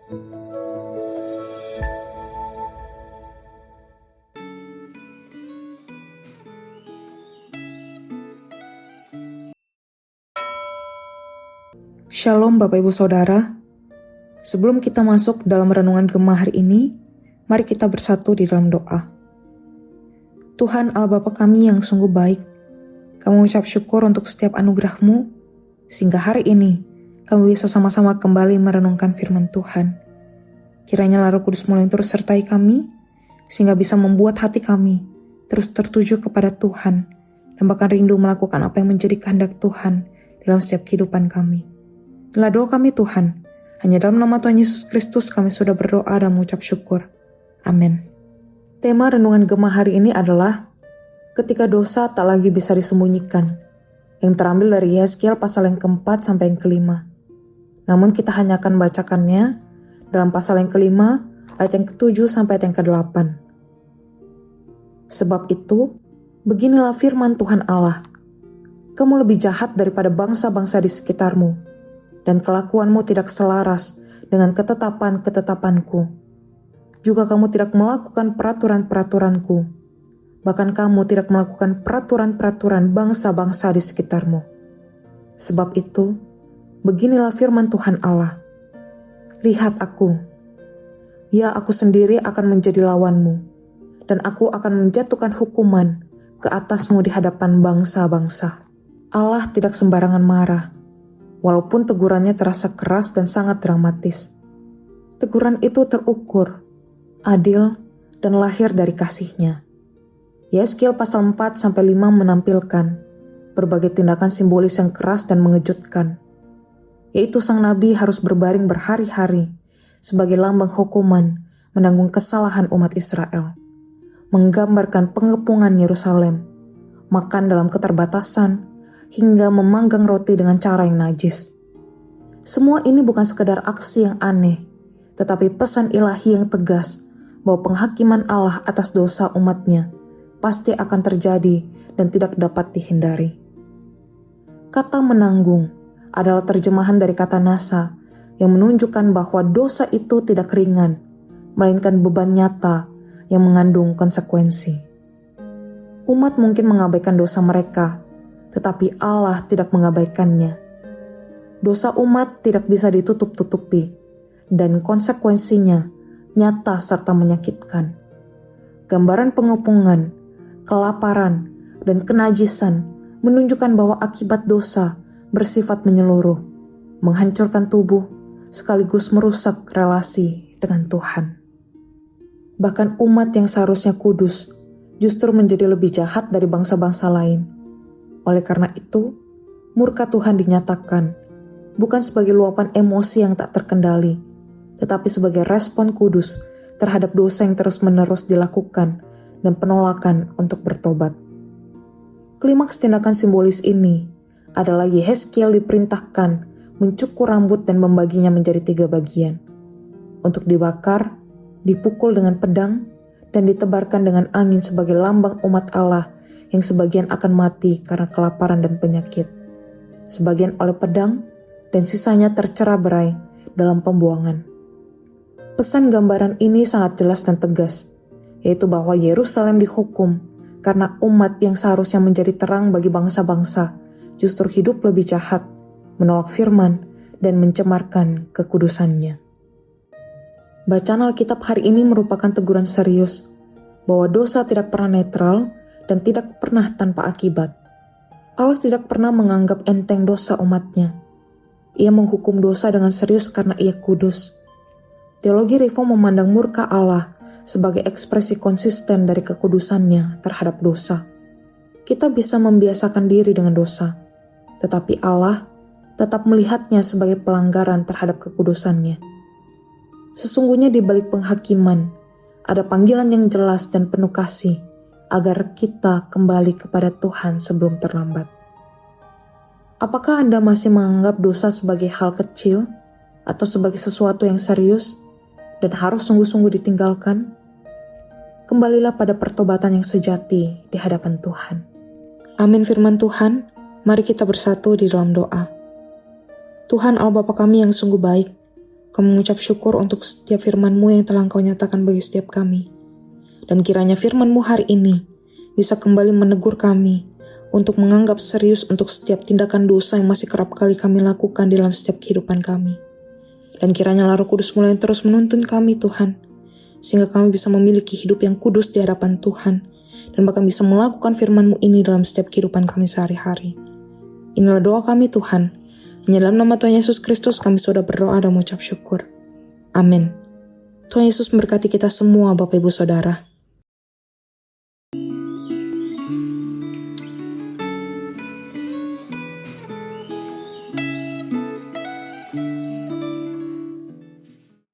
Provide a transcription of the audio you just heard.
Shalom Bapak Ibu Saudara. Sebelum kita masuk dalam renungan Gema hari ini, mari kita bersatu di dalam doa. Tuhan Allah Bapa kami yang sungguh baik, kami mengucap syukur untuk setiap anugerah-Mu, sehingga hari ini kami bisa sama-sama kembali merenungkan firman Tuhan. Kiranya Roh Kudus mulai terus sertai kami, sehingga bisa membuat hati kami terus tertuju kepada Tuhan, dan bahkan rindu melakukan apa yang menjadi kehendak Tuhan dalam setiap kehidupan kami. Inilah doa kami Tuhan, hanya dalam nama Tuhan Yesus Kristus kami sudah berdoa dan mengucap syukur. Amin. Tema renungan Gema hari ini adalah ketika dosa tak lagi bisa disembunyikan, yang terambil dari Yehezkiel pasal yang keempat sampai yang kelima. Namun kita hanya akan bacakannya dalam pasal yang kelima, ayat yang ketujuh sampai ayat yang ke-8. Sebab itu, beginilah firman Tuhan Allah, kamu lebih jahat daripada bangsa-bangsa di sekitarmu, dan kelakuanmu tidak selaras dengan ketetapan-ketetapanku. Juga kamu tidak melakukan peraturan-peraturanku, bahkan kamu tidak melakukan peraturan-peraturan bangsa-bangsa di sekitarmu. Sebab itu, beginilah firman Tuhan Allah, lihat aku, ya aku sendiri akan menjadi lawanmu, dan aku akan menjatuhkan hukuman ke atasmu di hadapan bangsa-bangsa. Allah tidak sembarangan marah, walaupun tegurannya terasa keras dan sangat dramatis. Teguran itu terukur, adil, dan lahir dari kasih-Nya. Yehezkiel pasal 4-5 menampilkan berbagai tindakan simbolis yang keras dan mengejutkan, yaitu sang nabi harus berbaring berhari-hari sebagai lambang hukuman menanggung kesalahan umat Israel, menggambarkan pengepungan Yerusalem, makan dalam keterbatasan, hingga memanggang roti dengan cara yang najis. Semua ini bukan sekedar aksi yang aneh, tetapi pesan ilahi yang tegas bahwa penghakiman Allah atas dosa umatnya pasti akan terjadi dan tidak dapat dihindari. Kata menanggung adalah terjemahan dari kata nasa yang menunjukkan bahwa dosa itu tidak ringan, melainkan beban nyata yang mengandung konsekuensi. Umat mungkin mengabaikan dosa mereka, tetapi Allah tidak mengabaikannya. Dosa umat tidak bisa ditutup-tutupi, dan konsekuensinya nyata serta menyakitkan. Gambaran pengepungan, kelaparan, dan kenajisan menunjukkan bahwa akibat dosa bersifat menyeluruh, menghancurkan tubuh, sekaligus merusak relasi dengan Tuhan. Bahkan umat yang seharusnya kudus justru menjadi lebih jahat dari bangsa-bangsa lain. Oleh karena itu, murka Tuhan dinyatakan bukan sebagai luapan emosi yang tak terkendali, tetapi sebagai respon kudus terhadap dosa yang terus-menerus dilakukan dan penolakan untuk bertobat. Klimaks tindakan simbolis ini adalah Yehezkiel diperintahkan mencukur rambut dan membaginya menjadi 3 bagian, untuk dibakar, dipukul dengan pedang, dan ditebarkan dengan angin sebagai lambang umat Allah yang sebagian akan mati karena kelaparan dan penyakit, sebagian oleh pedang, dan sisanya tercerai-berai dalam pembuangan. Pesan gambaran ini sangat jelas dan tegas, yaitu bahwa Yerusalem dihukum karena umat yang seharusnya menjadi terang bagi bangsa-bangsa justru hidup lebih jahat, menolak firman, dan mencemarkan kekudusannya. Bacaan Alkitab hari ini merupakan teguran serius bahwa dosa tidak pernah netral dan tidak pernah tanpa akibat. Allah tidak pernah menganggap enteng dosa umatnya. Ia menghukum dosa dengan serius karena ia kudus. Teologi Reform memandang murka Allah sebagai ekspresi konsisten dari kekudusannya terhadap dosa. Kita bisa membiasakan diri dengan dosa, tetapi Allah tetap melihatnya sebagai pelanggaran terhadap kekudusannya. Sesungguhnya di balik penghakiman, ada panggilan yang jelas dan penuh kasih, agar kita kembali kepada Tuhan sebelum terlambat. Apakah Anda masih menganggap dosa sebagai hal kecil atau sebagai sesuatu yang serius dan harus sungguh-sungguh ditinggalkan? Kembalilah pada pertobatan yang sejati di hadapan Tuhan. Amin firman Tuhan, mari kita bersatu di dalam doa. Tuhan Allah Bapa kami yang sungguh baik, Kami mengucap syukur untuk setiap firman-Mu yang telah Engkau nyatakan bagi setiap kami. Dan kiranya firman-Mu hari ini bisa kembali menegur kami untuk menganggap serius untuk setiap tindakan dosa yang masih kerap kali kami lakukan dalam setiap kehidupan kami. Dan kiranya Roh Kudus mulai terus menuntun kami Tuhan, sehingga kami bisa memiliki hidup yang kudus di hadapan Tuhan, dan bahkan bisa melakukan firman-Mu ini dalam setiap kehidupan kami sehari-hari. Inilah doa kami Tuhan. Hanya dalam nama Tuhan Yesus Kristus kami sudah berdoa dan mengucap syukur. Amin. Tuhan Yesus memberkati kita semua Bapak Ibu Saudara.